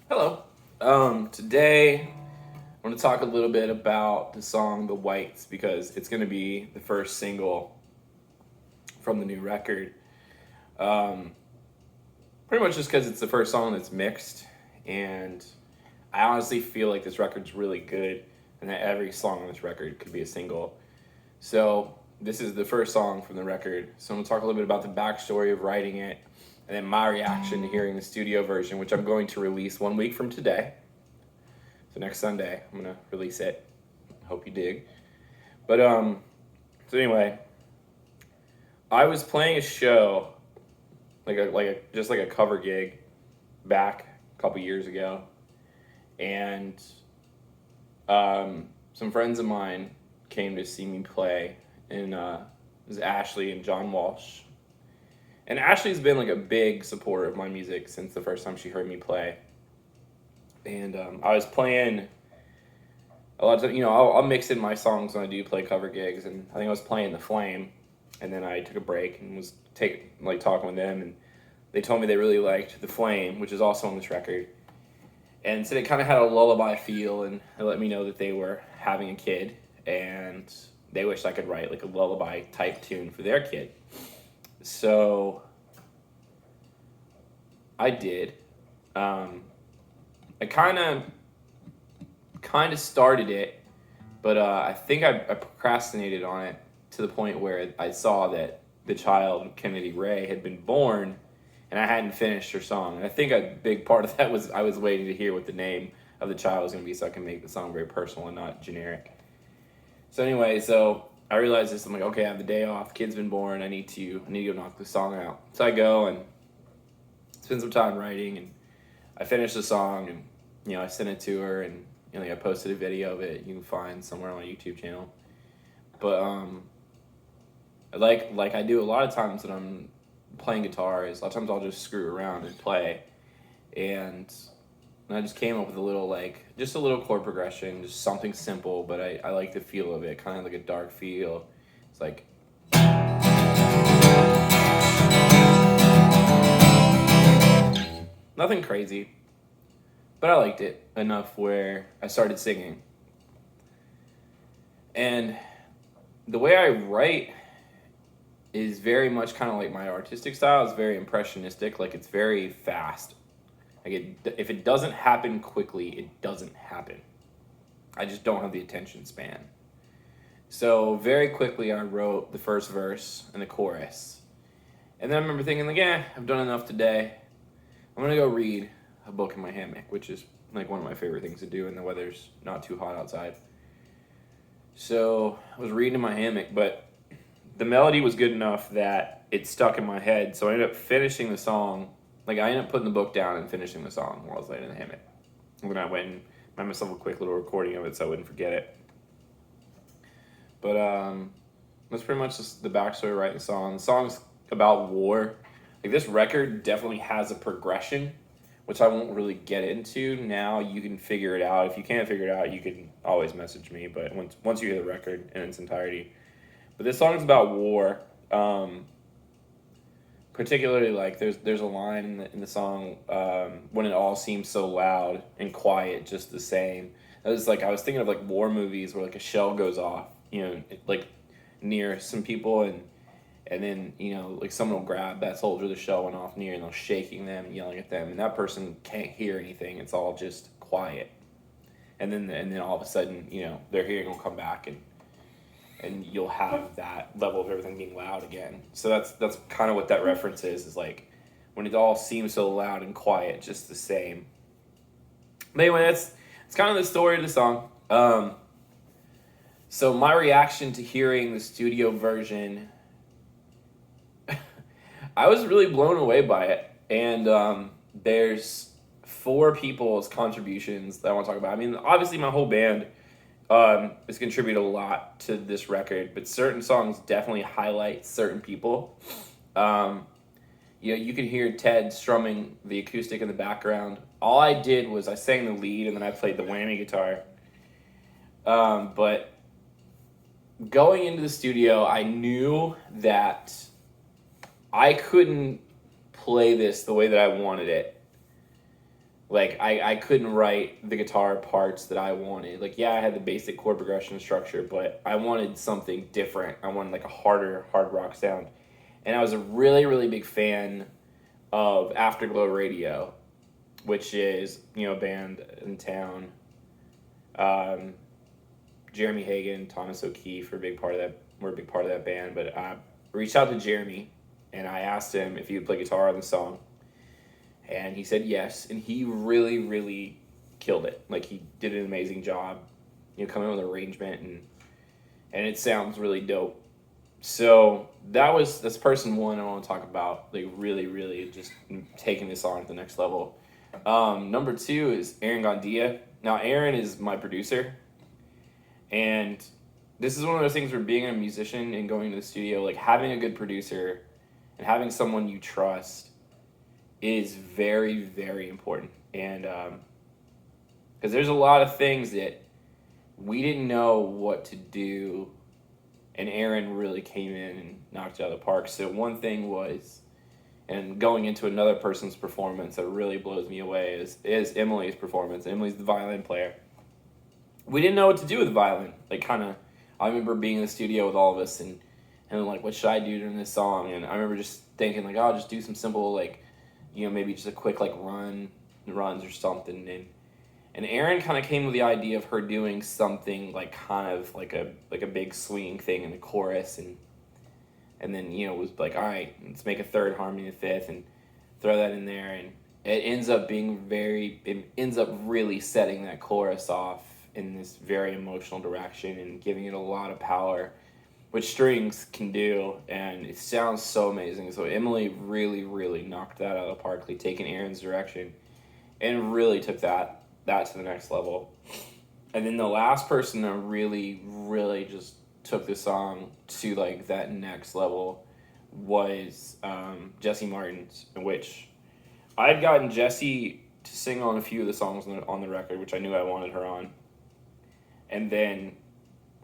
Hello. Today I want to talk a little bit about the song The Whites because it's going to be the first single from the new record. Um, Pretty much just because it's the first song that's mixed, and I honestly feel like this record's really good and that every song on this record could be a single. So, this is the first song from the record. So, I'm going to talk a little bit about the backstory of writing it and then my reaction to hearing the studio version, which I'm going to release 1 week from today. So next Sunday, I'm gonna release it. Hope you dig. But so anyway, I was playing a show, just like a cover gig, back a couple years ago, and some friends of mine came to see me play, and it was Ashley and John Walsh. And Ashley's been like a big supporter of my music since the first time she heard me play. And I was playing a lot of times, I'll mix in my songs when I do play cover gigs, and I think I was playing The Flame, and then I took a break and was talking with them, and they told me they really liked The Flame, which is also on this record, and said it kind of had a lullaby feel, and they let me know that they were having a kid, and they wished I could write like a lullaby type tune for their kid. So I did. I kind of started it, but I think I procrastinated on it to the point where I saw that the child, Kennedy Ray, had been born, and I hadn't finished her song. And I think a big part of that was I was waiting to hear what the name of the child was going to be so I can make the song very personal and not generic. So anyway, so I realized this. I'm like, okay, I have the day off. Kid's been born. I need to go knock the song out. So I go and spend some time writing, and I finish the song, and I sent it to her, and I posted a video of it. You can find somewhere on my YouTube channel. But like I do a lot of times when I'm playing guitar, is a lot of times I'll just screw around and play, and I just came up with just a little chord progression, just something simple, but I like the feel of it, kind of like a dark feel. It's like nothing crazy, but I liked it enough where I started singing. And the way I write is very much kind of like my artistic style. It's very impressionistic, like it's very fast. If it doesn't happen quickly, it doesn't happen. I just don't have the attention span. So very quickly I wrote the first verse and the chorus. And then I remember thinking I've done enough today. I'm gonna go read a book in my hammock, which is like one of my favorite things to do when the weather's not too hot outside. So I was reading in my hammock, but the melody was good enough that it stuck in my head. So I ended up finishing the song. Like I ended up putting the book down and finishing the song while I was laying in the hammock. And then I went and made myself a quick little recording of it so I wouldn't forget it. But that's pretty much just the backstory of writing the song. The song's about war. Like this record definitely has a progression, which I won't really get into now. You can figure it out. If you can't figure it out, you can always message me. But once you hear the record in its entirety, but this song is about war. Particularly, like there's a line in the song, when it all seems so loud and quiet, just the same. I was thinking of like war movies where like a shell goes off, like near some people, and then like someone will grab that soldier the shell went off near, and they're shaking them and yelling at them, and that person can't hear anything. It's all just quiet, and then all of a sudden their hearing will come back, and you'll have that level of everything being loud again. So that's kind of what that reference is like when it all seems so loud and quiet, just the same. But anyway, it's kind of the story of the song. So my reaction to hearing the studio version, I was really blown away by it. And there's 4 people's contributions that I want to talk about. I mean, obviously my whole band has contributed a lot to this record, but certain songs definitely highlight certain people. You can hear Ted strumming the acoustic in the background. All I did was I sang the lead and then I played the whammy guitar. But going into the studio, I knew that I couldn't play this the way that I wanted it Like I couldn't write the guitar parts that I wanted. Like yeah, I had the basic chord progression structure, but I wanted something different. I wanted like a harder hard rock sound. And I was a really really big fan of Afterglow Radio, which is, you know, a band in town. Um, Jeremy Hagan, Thomas O'Keefe were a big part of that. Were a big part of that band. But I reached out to Jeremy and I asked him if he would play guitar on the song, and he said yes. And he really, really killed it. Like he did an amazing job, you know, coming up with arrangement and it sounds really dope. So that's person one I want to talk about. Like really, really just taking this on to the next level. Number two is Aaron Gondia. Now Aaron is my producer. And this is one of those things where being a musician and going to the studio, like having a good producer and having someone you trust is very, very important. And because there's a lot of things that we didn't know what to do, and Aaron really came in and knocked it out of the park. So one thing was, and going into another person's performance that really blows me away is Emily's performance. Emily's the violin player. We didn't know what to do with the violin. Like kind of, I remember being in the studio with all of us and like, what should I do during this song? And I remember just thinking like, oh, I'll just do some simple like, you know, maybe just a quick like runs or something. And Aaron kind of came with the idea of her doing something like kind of like a big swinging thing in the chorus, and then, you know, was like, all right, let's make a third harmony, a fifth, and throw that in there, and it ends up really setting that chorus off in this very emotional direction and giving it a lot of power, which strings can do, and it sounds so amazing. So Emily really, really knocked that out of the park, like taking Aaron's direction, and really took that to the next level. And then the last person that really, really just took the song to like that next level was Jesse Martins, in which I had gotten Jesse to sing on a few of the songs on the record, which I knew I wanted her on. And then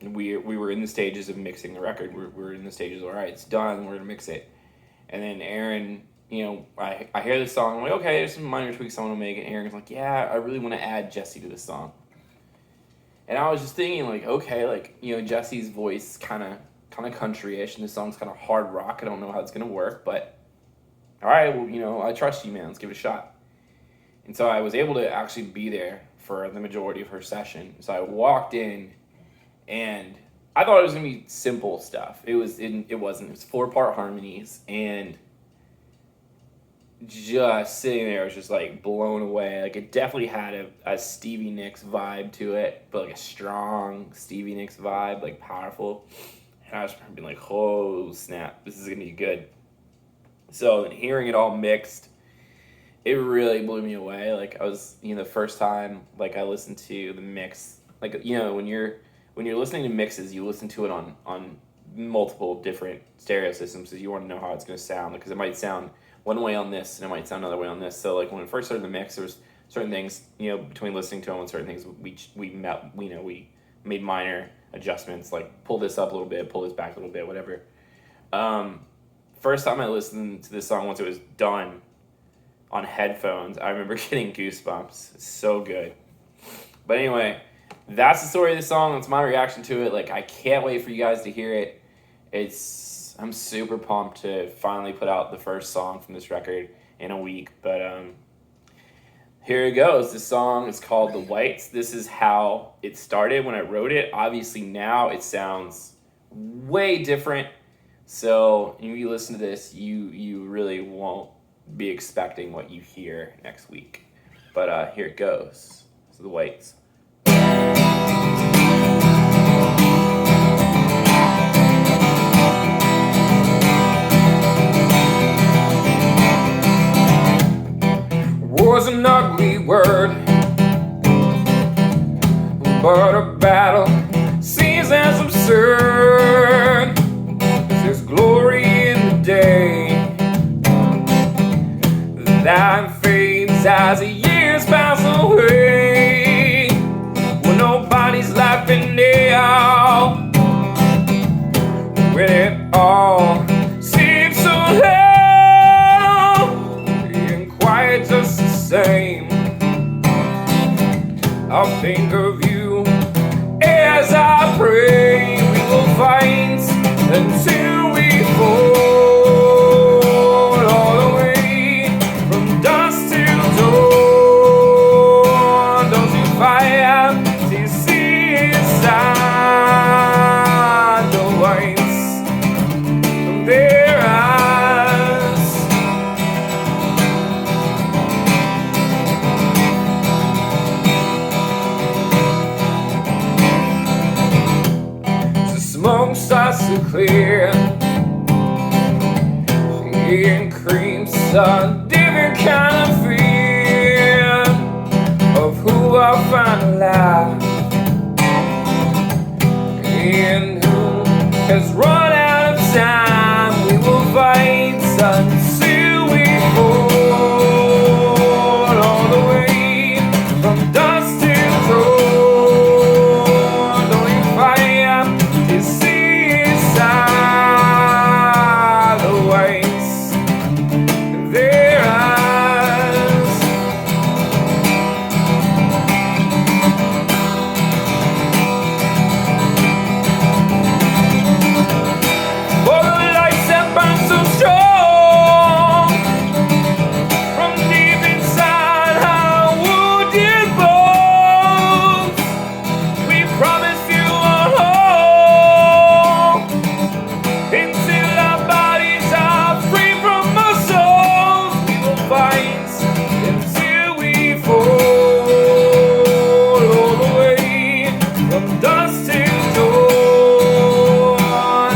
we were in the stages of mixing the record. We were in the stages of, all right, it's done, we're going to mix it. And then Aaron, you know, I hear this song, I'm like, okay, there's some minor tweaks I want to make. And Aaron's like, yeah, I really want to add Jesse to this song. And I was just thinking, like, okay, like, you know, Jesse's voice kind of country-ish, and the song's kind of hard rock. I don't know how it's going to work, but all right, well, you know, I trust you, man. Let's give it a shot. And so I was able to actually be there for the majority of her session. So I walked in, and I thought it was going to be simple stuff. It wasn't. It was 4-part harmonies, and just sitting there, I was just like blown away. Like it definitely had a Stevie Nicks vibe to it, but like a strong Stevie Nicks vibe, like powerful. And I was being like, oh snap, this is gonna be good. So hearing it all mixed, it really blew me away. Like I was, you know, the first time like I listened to the mix, like, you know, when you're listening to mixes, you listen to it on multiple different stereo systems because you want to know how it's gonna sound, because it might sound one way on this and it might sound another way on this. So like when it first started the mix, there was certain things, you know, between listening to them and certain things we made minor adjustments, like pull this up a little bit, pull this back a little bit, whatever. First time I listened to this song, once it was done on headphones, I remember getting goosebumps. It's so good. But anyway, that's the story of the song. That's my reaction to it. Like I can't wait for you guys to hear it. I'm super pumped to finally put out the first song from this record in a week. But here it goes. This song is called The Whites. This is how it started when I wrote it. Obviously now it sounds way different. So when you listen to this, you really won't be expecting what you hear next week. But here it goes. So The Whites. Was an ugly word, but a battle seems as absurd as there's glory in the day that fades as the years pass away, when nobody's laughing now, when it all seems so loud and quiet just the same. I'll think of you as I pray. We will fight until we fall, all the way from dusk till dawn. Don't you fire to see inside the whites from their eyes. The smoke starts to clear, it creeps a different kind of fear of who I'll find alive and who has run out of time. We will fight until we fall, all the way from dusk till dawn. Don't you fight to see inside the whites in their eyes. For the lights that burn so strong from deep inside our wounded bones, we promise you a home until our bodies are free from our souls. We will fight until we fall, all the way from dusk till dawn.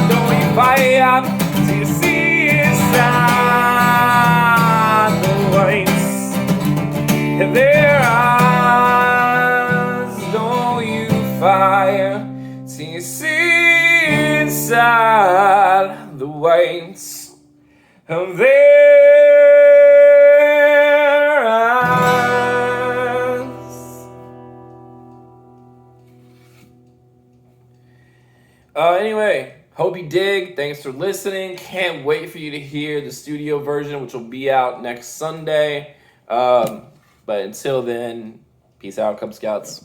Don't we fight to see inside the whites in their eyes? Don't you fire to see inside the whites of their eyes. Anyway, hope you dig. Thanks for listening. Can't wait for you to hear the studio version, which will be out next Sunday. But until then, peace out, Cub Scouts.